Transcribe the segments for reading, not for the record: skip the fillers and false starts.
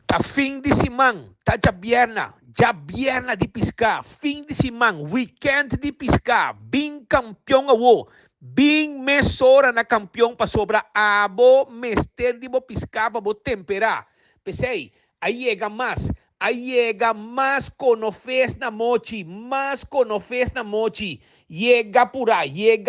Tá fim de semana, tá já bierna de piscar, fim de semana, weekend de piscar, bem campeão awo, bem mesora na campeão para sobra abo, mester de bo piscar para bo temperar. Pensei, aí chega mais conofes na mochi, chega por aí,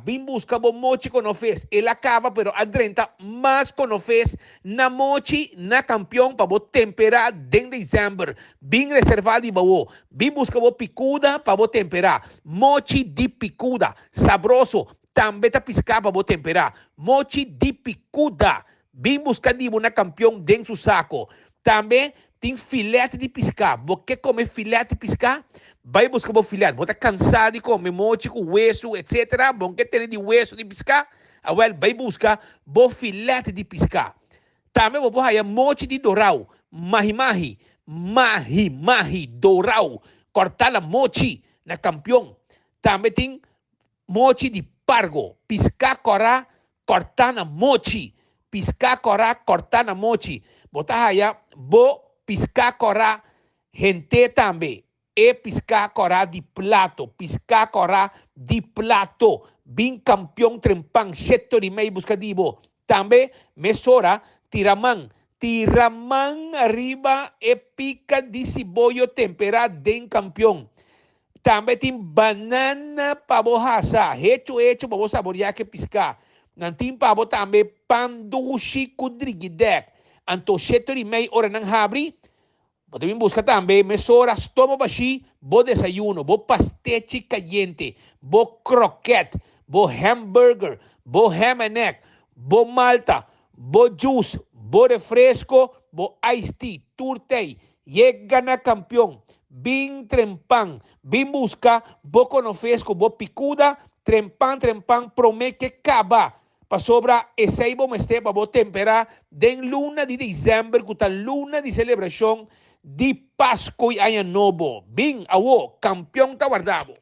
bem busca bo mochi conofes, ele acaba, pero adrenta mais conofes na mochi, na campeão, para bo temperar dentro de dezembro, bem reservado e bawo, bem busca bo picuda para bo temperar, mochi de picuda, sabroso, também tá piscar para bo temperar, mochi de picuda, bem buscativo na campeão dentro do saco, também tem filete de piscar. Você quer comer filete de piscar? Vai buscar o filete. Você está cansado de comer mochi com hueso, etc. Você quer ter de hueso de piscar? Vai buscar o filete de piscar. Também você vai mochi de dorau. Mahi, dorau. Cortar a mochi na campeão. Também tem mochi de pargo. Piscar corá, cortar na mochi. Piscar corá, cortar na mochi. Você vai piscar corá, gente também. E piscar corá de plato. Piscar corá de plato. Bem campeão trempang, setor e meio buscativo. Também, mesora, tiramang. Tiramang arriba e pica de cibollo temperado den campeão. Também tem banana para borraça. Hecho, para você saborear que piscar. Nantim para você também pandushi kudrigidek. Anto 7:30 hora ng habri, você também busca também mesoras, toma bashi, bo desayuno, bo pastechi caliente, bo croquette, bo hamburger, bo ham and egg, bo malta, bo juice, bo refresco, bo iced tea, turtei, llega na campeão, bing trempang, bing busca, bo conofesco, bo picuda, trempang, promete que acaba. Pa sobra esse bom este para bo temperar den luna de dezembro, que tá luna de celebração de Páscoa e Ano Novo. Bem, awo, campeão tá guardado.